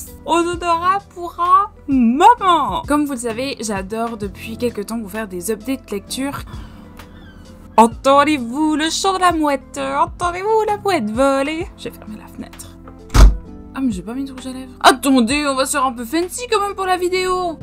dentifrice aux odorat pour un moment. Comme vous le savez, j'adore depuis quelques temps vous faire des updates lecture. Entendez-vous le chant de la mouette? Entendez-vous la mouette voler? Je vais fermer la fenêtre. Ah mais j'ai pas mis de rouge à lèvres. Attendez, on va se faire un peu fancy quand même pour la vidéo.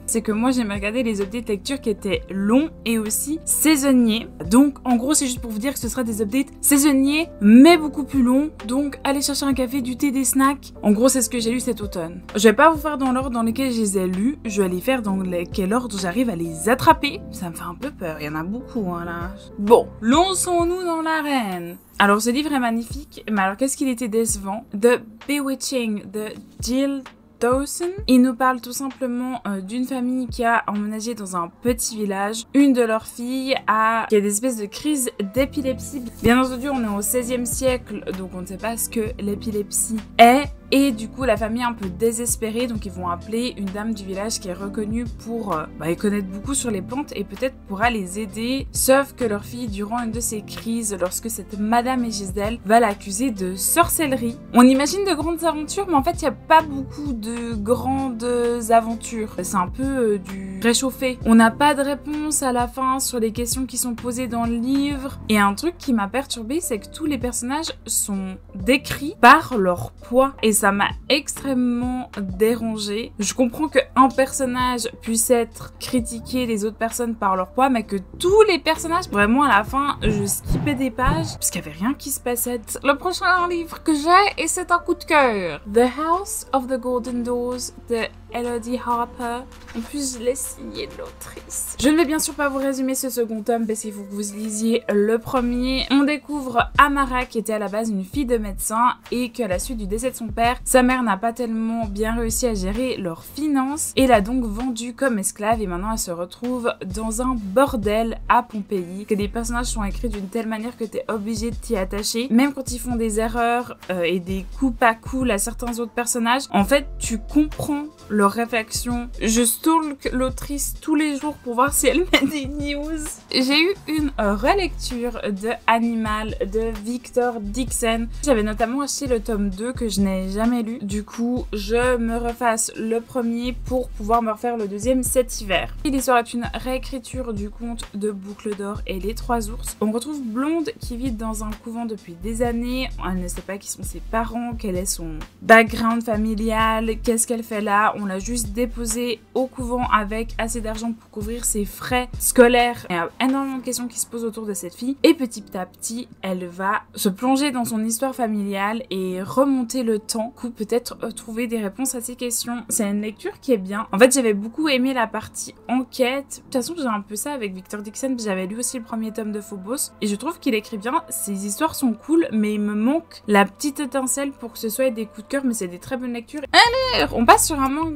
C'est que moi j'aime regarder les updates lecture qui étaient longs et aussi saisonniers. Donc en gros c'est juste pour vous dire que ce sera des updates saisonniers mais beaucoup plus longs. Donc allez chercher un café, du thé, des snacks. En gros c'est ce que j'ai lu cet automne. Je vais pas vous faire dans l'ordre dans lequel je les ai lus. Je vais les faire dans quel ordre j'arrive à les attraper. Ça me fait un peu peur, il y en a beaucoup hein, là. Bon, lançons-nous dans l'arène. Alors ce livre est magnifique, mais alors qu'est-ce qu'il était décevant? The Bewitching de Jill Dawson. Il nous parle tout simplement d'une famille qui a emménagé dans un petit village. Une de leurs filles qui a des espèces de crises d'épilepsie. Bien entendu, on est au XVIe siècle, donc on ne sait pas ce que l'épilepsie est. Et du coup, la famille est un peu désespérée, donc ils vont appeler une dame du village qui est reconnue pour connaître beaucoup sur les plantes et peut-être pourra les aider. Sauf que leur fille, durant une de ses crises, lorsque cette Madame Gisèle va l'accuser de sorcellerie. On imagine de grandes aventures, mais en fait, il n'y a pas beaucoup de grandes aventures. C'est un peu du réchauffé. On n'a pas de réponse à la fin sur les questions qui sont posées dans le livre. Et un truc qui m'a perturbée, c'est que tous les personnages sont décrits par leur poids. Et ça m'a extrêmement dérangée. Je comprends qu'un personnage puisse être critiqué des autres personnes par leur poids, mais que tous les personnages, vraiment à la fin, je skippais des pages parce qu'il n'y avait rien qui se passait. Le prochain livre que j'ai, et c'est un coup de cœur. The House of the Golden Doors de Elodie Harper. En plus, je l'ai signé de l'autrice. Je ne vais bien sûr pas vous résumer ce second tome parce qu'il faut que vous lisiez le premier. On découvre Amara qui était à la base une fille de médecin et qu'à la suite du décès de son père, sa mère n'a pas tellement bien réussi à gérer leurs finances et l'a donc vendue comme esclave et maintenant elle se retrouve dans un bordel à Pompéi. Que des personnages sont écrits d'une telle manière que t'es obligé de t'y attacher. Même quand ils font des erreurs et des coups pas cool à certains autres personnages, en fait tu comprends leurs réflexions. Je stalk l'autrice tous les jours pour voir si elle met des news. J'ai eu une relecture de Animal de Victor Dixon. J'avais notamment acheté le tome 2 que je n'ai jamais lu. Du coup, je me refasse le premier pour pouvoir me refaire le deuxième cet hiver. L'histoire est une réécriture du conte de Boucle d'Or et les Trois Ours. On retrouve Blonde qui vit dans un couvent depuis des années. Elle ne sait pas qui sont ses parents, quel est son background familial, qu'est-ce qu'elle fait là. On l'a juste déposée au couvent avec assez d'argent pour couvrir ses frais scolaires. Il y a énormément de questions qui se posent autour de cette fille. Et petit à petit, elle va se plonger dans son histoire familiale et remonter le temps pour peut-être trouver des réponses à ces questions. C'est une lecture qui est bien. En fait, j'avais beaucoup aimé la partie enquête. De toute façon, j'ai un peu ça avec Victor Dixon. J'avais lu aussi le premier tome de Phobos et je trouve qu'il écrit bien. Ses histoires sont cool, mais il me manque la petite étincelle pour que ce soit des coups de cœur, mais c'est des très bonnes lectures. Alors, on passe sur un manga,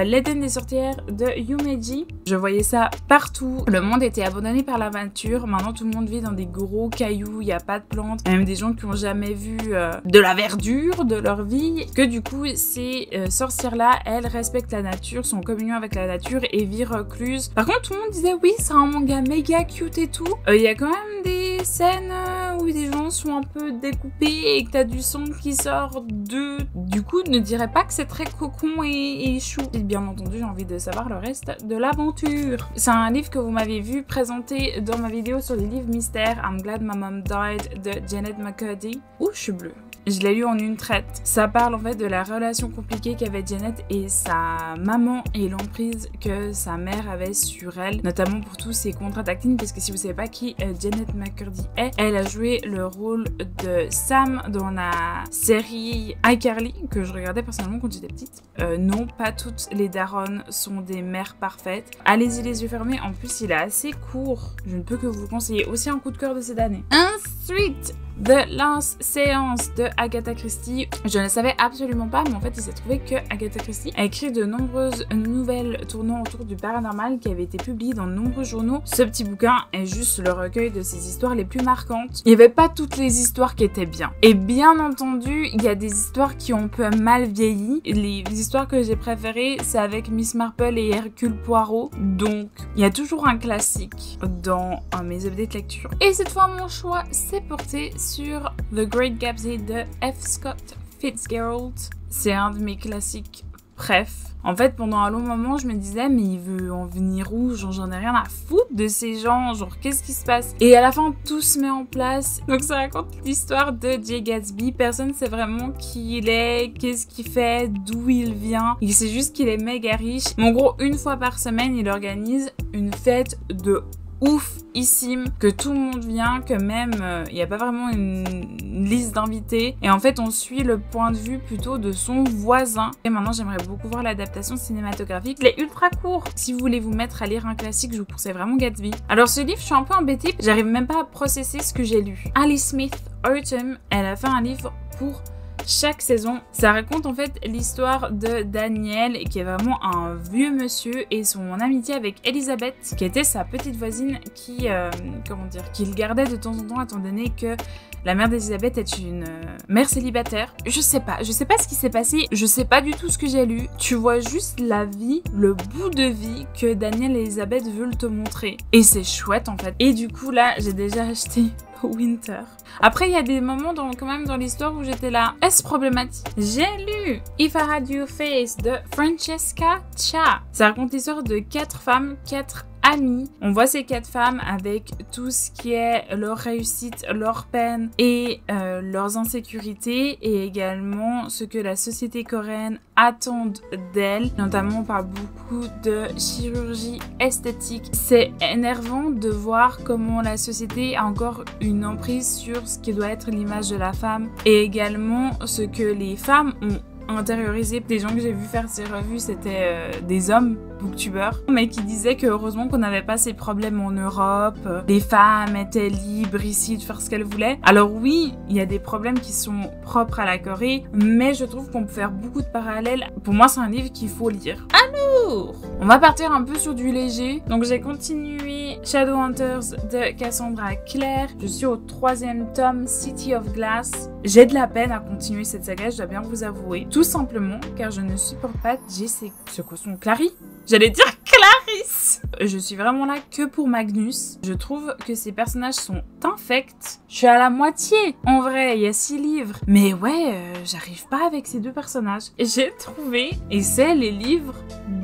L'Éden des sorcières de Yumeji. Je voyais ça partout. Le monde était abandonné par la nature. Maintenant, tout le monde vit dans des gros cailloux. Il n'y a pas de plantes. Il y a même des gens qui n'ont jamais vu de la verdure de leur vie. Que du coup, ces sorcières-là, elles respectent la nature, sont en communion avec la nature et vivent recluses. Par contre, tout le monde disait oui, c'est un manga méga cute et tout. Il y a quand même des scènes où des gens sont un peu découpés et que t'as du sang qui sort d'eux. Du coup, ne dirais pas que c'est très cocon et chou. Et bien entendu, j'ai envie de savoir le reste de l'aventure. C'est un livre que vous m'avez vu présenter dans ma vidéo sur les livres mystères I'm Glad My Mom Died de Janet McCurdy. Ouh, je suis bleue. Je l'ai lu en une traite. Ça parle en fait de la relation compliquée qu'avait Janet et sa maman et l'emprise que sa mère avait sur elle, notamment pour tous ses contrats d'acting, parce que si vous savez pas qui Janet McCurdy est, elle a joué le rôle de Sam dans la série iCarly, que je regardais personnellement quand j'étais petite. Non, pas toutes les daronnes sont des mères parfaites. Allez-y les yeux fermés, en plus il est assez court. Je ne peux que vous conseiller. Aussi un coup de cœur de cette année. Ensuite, The Last Séance de Agatha Christie. Je ne savais absolument pas, mais en fait, il s'est trouvé que Agatha Christie a écrit de nombreuses nouvelles tournant autour du paranormal qui avaient été publiées dans de nombreux journaux. Ce petit bouquin est juste le recueil de ses histoires les plus marquantes. Il n'y avait pas toutes les histoires qui étaient bien. Et bien entendu, il y a des histoires qui ont un peu mal vieilli. Les histoires que j'ai préférées, c'est avec Miss Marple et Hercule Poirot. Donc, il y a toujours un classique dans mes updates lecture. Et cette fois, mon choix s'est porté sur The Great Gatsby de F. Scott Fitzgerald. C'est un de mes classiques bref. En fait, pendant un long moment, je me disais, mais il veut en venir où? Genre, j'en ai rien à foutre de ces gens. Genre, qu'est-ce qui se passe? Et à la fin, tout se met en place. Donc, ça raconte l'histoire de Jay Gatsby. Personne ne sait vraiment qui il est, qu'est-ce qu'il fait, d'où il vient. Il sait juste qu'il est méga riche. Mais en gros, une fois par semaine, il organise une fête de oufissime, que tout le monde vient, que même il n'y a pas vraiment une liste d'invités, et en fait on suit le point de vue plutôt de son voisin. Et maintenant j'aimerais beaucoup voir l'adaptation cinématographique. Il est ultra court. Si vous voulez vous mettre à lire un classique, je vous conseille vraiment Gatsby. Alors ce livre, je suis un peu embêtée, j'arrive même pas à processer ce que j'ai lu. Alice Smith Autumn, elle a fait un livre pour chaque saison. Ça raconte en fait l'histoire de Daniel, qui est vraiment un vieux monsieur, et son amitié avec Elisabeth, qui était sa petite voisine, qui le gardait de temps en temps, étant donné que la mère d'Elisabeth est une mère célibataire. Je sais pas ce qui s'est passé, je sais pas du tout ce que j'ai lu. Tu vois juste la vie, le bout de vie que Daniel et Elisabeth veulent te montrer. Et c'est chouette en fait. Et du coup là, j'ai déjà acheté Winter. Après, il y a des moments quand même dans l'histoire où j'étais là, est-ce problématique? J'ai lu If I Had Your Face de Francesca Cha. Ça raconte l'histoire de 4 femmes, 4 amies. On voit ces 4 femmes avec tout ce qui est leur réussite, leur peine et leurs insécurités, et également ce que la société coréenne attend d'elles. Notamment, on parle beaucoup de chirurgie esthétique. C'est énervant de voir comment la société a encore une emprise sur ce qui doit être l'image de la femme, et également ce que les femmes ont intériorisé. Des gens que j'ai vu faire ces revues, c'était des hommes booktubeurs, mais qui disaient que heureusement qu'on n'avait pas ces problèmes en Europe, les femmes étaient libres ici de faire ce qu'elles voulaient. Alors oui, il y a des problèmes qui sont propres à la Corée, mais je trouve qu'on peut faire beaucoup de parallèles. Pour moi, c'est un livre qu'il faut lire. Alors, on va partir un peu sur du léger. Donc j'ai continué Shadowhunters de Cassandra Clare. Je suis au 3e tome, City of Glass. J'ai de la peine à continuer cette saga, je dois bien vous avouer. Tout simplement car je ne supporte pas Jessie. C'est quoi son Clary? J'allais dire Clarisse. Je suis vraiment là que pour Magnus. Je trouve que ces personnages sont infects. Je suis à la moitié. En vrai, il y a 6 livres. Mais ouais, j'arrive pas avec ces 2 personnages. J'ai trouvé, et c'est les livres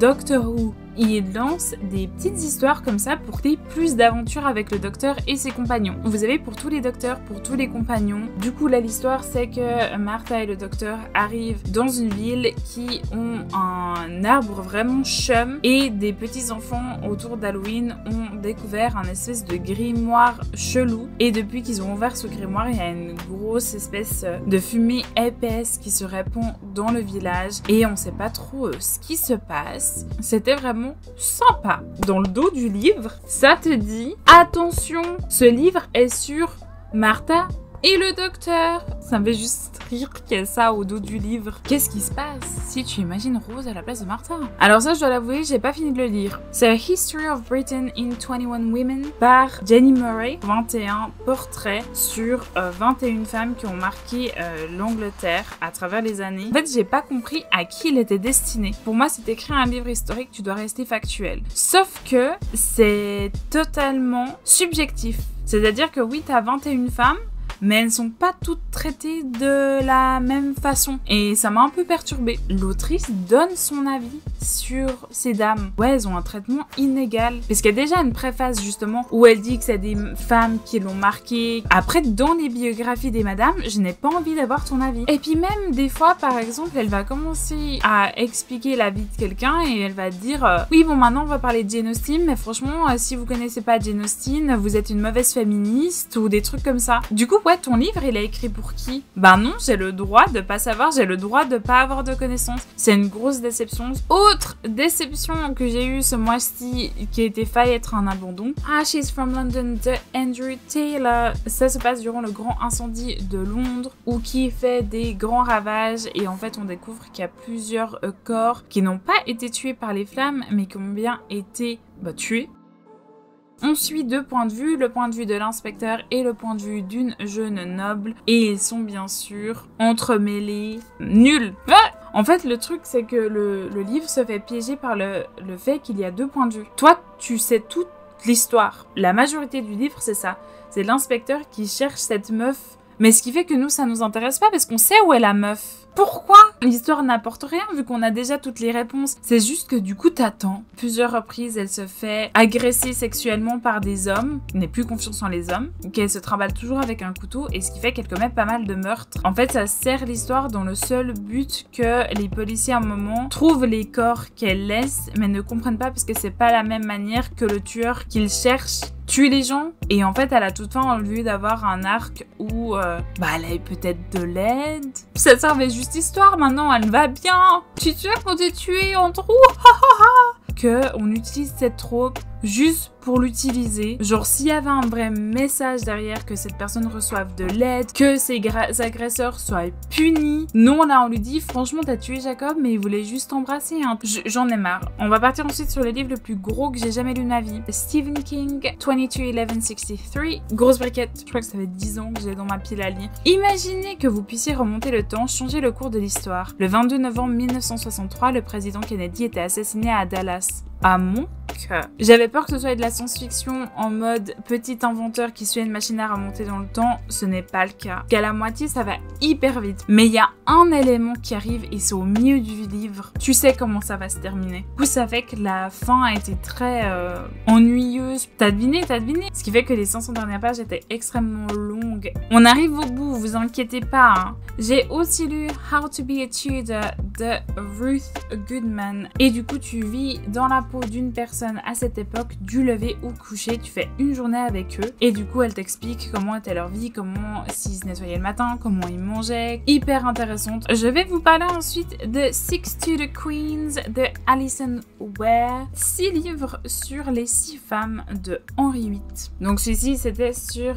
Doctor Who. Il lance des petites histoires comme ça pour qu'il y ait plus d'aventures avec le docteur et ses compagnons. Vous avez pour tous les docteurs, pour tous les compagnons. Du coup, là, l'histoire, c'est que Martha et le docteur arrivent dans une ville qui ont un arbre vraiment chum, et des petits-enfants autour d'Halloween ont découvert un espèce de grimoire chelou. Et depuis qu'ils ont ouvert ce grimoire, il y a une grosse espèce de fumée épaisse qui se répand dans le village, et on sait pas trop ce qui se passe. C'était vraiment sympa. Dans le dos du livre, ça te dit attention, ce livre est sur Martha et le docteur. Ça me fait juste rire qu'il y ait ça au dos du livre. Qu'est-ce qui se passe si tu imagines Rose à la place de Martha? Alors ça, je dois l'avouer, j'ai pas fini de le lire. C'est A History of Britain in 21 Women par Jenny Murray. 21 portraits sur 21 femmes qui ont marqué l'Angleterre à travers les années. En fait, j'ai pas compris à qui il était destiné. Pour moi, c'est écrit un livre historique, tu dois rester factuel. Sauf que c'est totalement subjectif. C'est-à-dire que oui, t'as 21 femmes, mais elles ne sont pas toutes traitées de la même façon. Et ça m'a un peu perturbée. L'autrice donne son avis sur ces dames. Ouais, elles ont un traitement inégal. Parce qu'il y a déjà une préface, justement, où elle dit que c'est des femmes qui l'ont marquée. Après, dans les biographies des madames, je n'ai pas envie d'avoir ton avis. Et puis même, des fois, par exemple, elle va commencer à expliquer la vie de quelqu'un, et elle va dire oui, bon, maintenant, on va parler de Jane Austen, mais franchement, si vous connaissez pas Jane Austen, vous êtes une mauvaise féministe, ou des trucs comme ça. Du coup, ouais, ton livre, il est écrit pour qui? Ben non, j'ai le droit de pas savoir, j'ai le droit de pas avoir de connaissances. C'est une grosse déception. Autre déception que j'ai eue ce mois-ci, qui a été failli être un abandon. Ashes from London de Andrew Taylor. Ça se passe durant le grand incendie de Londres, où qui fait des grands ravages, et en fait on découvre qu'il y a plusieurs corps qui n'ont pas été tués par les flammes, mais qui ont bien été tués. On suit 2 points de vue, le point de vue de l'inspecteur et le point de vue d'une jeune noble, et ils sont bien sûr entremêlés, nuls. En fait, le truc, c'est que le livre se fait piéger par le fait qu'il y a 2 points de vue. Toi, tu sais toute l'histoire. La majorité du livre, c'est ça. C'est l'inspecteur qui cherche cette meuf. Mais ce qui fait que nous, ça nous intéresse pas, parce qu'on sait où est la meuf. pourquoi l'histoire n'apporte rien vu qu'on a déjà toutes les réponses? C'est juste que du coup t'attends. Plusieurs reprises, elle se fait agresser sexuellement par des hommes, n'est plus confiance en les hommes, qu'elle se trimballe toujours avec un couteau et ce qui fait qu'elle commet pas mal de meurtres. En fait, ça sert l'histoire dans le seul but que les policiers à un moment trouvent les corps qu'elle laisse mais ne comprennent pas parce que c'est pas la même manière que le tueur qu'ils cherchent tue les gens. Et en fait, elle a tout le temps, au lieu d'avoir un arc où elle a eu peut-être de l'aide. Ça servait juste histoire, maintenant elle va bien. Tu tues pour te tuer en trou. Que on utilise cette trope juste pour l'utiliser. Genre, s'il y avait un vrai message derrière, que cette personne reçoive de l'aide, que ses agresseurs soient punis. Non, là, on lui dit, franchement, t'as tué Jacob, mais il voulait juste t'embrasser. Hein. J'en ai marre. On va partir ensuite sur le livre le plus gros que j'ai jamais lu de ma vie. Stephen King, 22-11-63. Grosse briquette. Je crois que ça fait 10 ans que j'ai dans ma pile à lire. Imaginez que vous puissiez remonter le temps, changer le cours de l'histoire. Le 22 novembre 1963, le président Kennedy était assassiné à Dallas. À mon cœur. J'avais peur que ce soit de la science-fiction en mode petit inventeur qui suit une machine à remonter dans le temps. Ce n'est pas le cas. Qu'à la moitié, ça va hyper vite. Mais il y a un élément qui arrive et c'est au milieu du livre. Tu sais comment ça va se terminer. Du coup, ça fait que la fin a été très ennuyeuse. T'as deviné. Ce qui fait que les 500 dernières pages étaient extrêmement longues. On arrive au bout, vous inquiétez pas. Hein. J'ai aussi lu How to be a Tudor de Ruth Goodman. Et du coup, tu vis dans la peau d'une personne à cette époque, du lever au coucher, tu fais une journée avec eux et du coup elle t'explique comment était leur vie, comment s'ils se nettoyaient le matin, comment ils mangeaient, hyper intéressante. Je vais vous parler ensuite de Six to the Queens de Alison Ware, 6 livres sur les 6 femmes de Henri VIII. Donc celui-ci c'était sur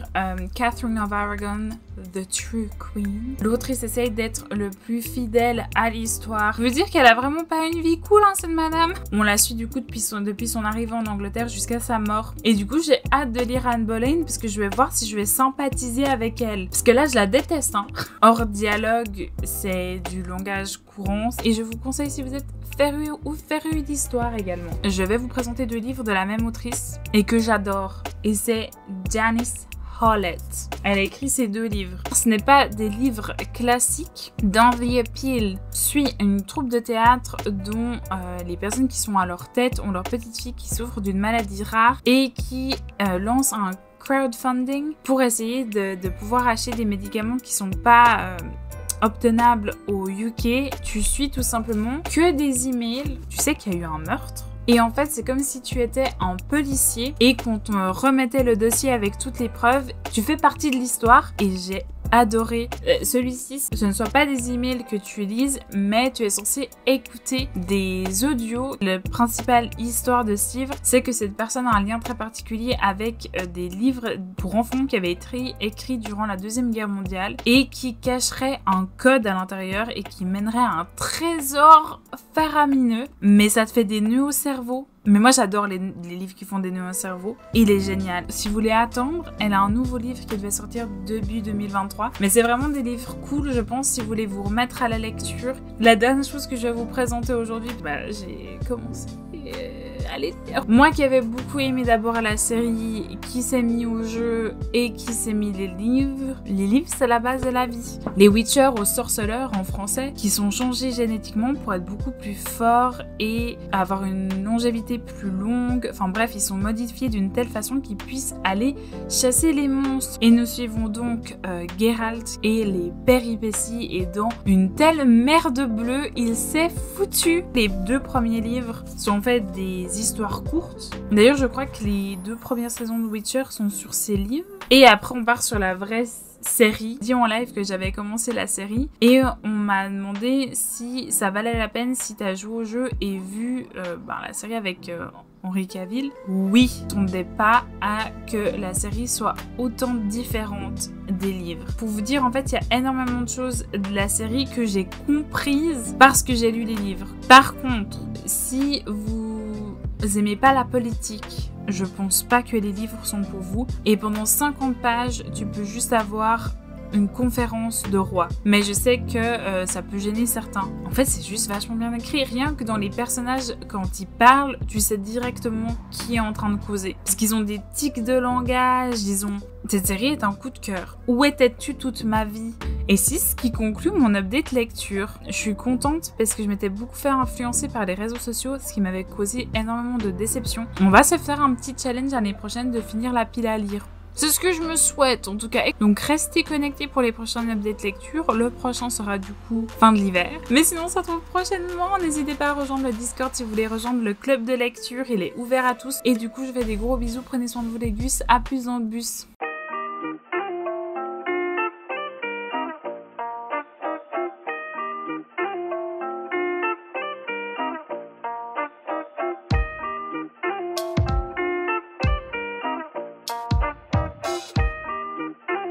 Catherine of Aragon, The True Queen. L'autrice essaye d'être le plus fidèle à l'histoire. Je veux dire qu'elle a vraiment pas une vie cool, hein, cette madame. On la suit du coup depuis son arrivée en Angleterre jusqu'à sa mort. Et du coup, j'ai hâte de lire Anne Boleyn parce que je vais voir si je vais sympathiser avec elle. Parce que là, je la déteste. Hein. Hors dialogue, c'est du langage courant. Et je vous conseille si vous êtes féru ou féru d'histoire également. Je vais vous présenter 2 livres de la même autrice et que j'adore. Et c'est Janice Hallett. Elle a écrit ces 2 livres. Ce n'est pas des livres classiques. Dans The Appeal suit une troupe de théâtre dont les personnes qui sont à leur tête ont leur petite fille qui souffre d'une maladie rare et qui lance un crowdfunding pour essayer de pouvoir acheter des médicaments qui sont pas obtenables au UK. Tu suis tout simplement que des emails. Tu sais qu'il y a eu un meurtre. Et en fait, c'est comme si tu étais un policier et qu'on te remettait le dossier avec toutes les preuves. Tu fais partie de l'histoire et j'ai adoré. Celui-ci, ce ne soit pas des emails que tu lises, mais tu es censé écouter des audios. La principale histoire de ce livre, c'est que cette personne a un lien très particulier avec des livres pour enfants qui avaient été écrits durant la Deuxième Guerre mondiale et qui cacheraient un code à l'intérieur et qui mènerait à un trésor faramineux. Mais ça te fait des nœuds au cerveau. Mais moi j'adore les livres qui font des nœuds au cerveau. Il est génial. Si vous voulez attendre, elle a un nouveau livre qui devait sortir début 2023. Mais c'est vraiment des livres cool, je pense, si vous voulez vous remettre à la lecture. La dernière chose que je vais vous présenter aujourd'hui, j'ai commencé à les lire. Moi qui avais beaucoup aimé d'abord la série, qui s'est mis au jeu et qui s'est mis les livres. Les livres, c'est la base de la vie. Les Witcher aux sorceleurs en français, qui sont changés génétiquement pour être beaucoup plus forts et avoir une longévité plus longue. Enfin bref, ils sont modifiés d'une telle façon qu'ils puissent aller chasser les monstres. Et nous suivons donc Geralt et les péripéties et dans une telle merde bleue, il s'est foutu. Les 2 premiers livres sont en fait des histoires courtes. D'ailleurs, je crois que les 2 premières saisons de Witcher sont sur ces livres. Et après, on part sur la vraie série. J'ai dit en live que j'avais commencé la série et on m'a demandé si ça valait la peine si t'as joué au jeu et vu la série avec Henry Cavill. Oui, ne t'attendez pas à que la série soit autant différente des livres. Pour vous dire, en fait, il y a énormément de choses de la série que j'ai comprises parce que j'ai lu les livres. Par contre, si vous aimez pas la politique, je pense pas que les livres sont pour vous. Et pendant 50 pages, tu peux juste avoir une conférence de roi. Mais je sais que ça peut gêner certains. En fait, c'est juste vachement bien écrit. Rien que dans les personnages, quand ils parlent, tu sais directement qui est en train de causer. Parce qu'ils ont des tics de langage, ils ont... Cette série est un coup de cœur. Où étais-tu toute ma vie? Et c'est ce qui conclut mon update lecture. Je suis contente parce que je m'étais beaucoup fait influencer par les réseaux sociaux, ce qui m'avait causé énormément de déception. On va se faire un petit challenge l'année prochaine de finir la pile à lire. C'est ce que je me souhaite en tout cas. Donc restez connectés pour les prochains updates lecture. Le prochain sera du coup fin de l'hiver. Mais sinon on se retrouve prochainement. N'hésitez pas à rejoindre le Discord si vous voulez rejoindre le club de lecture. Il est ouvert à tous. Et du coup je fais des gros bisous. Prenez soin de vous les gus. À plus dans le bus.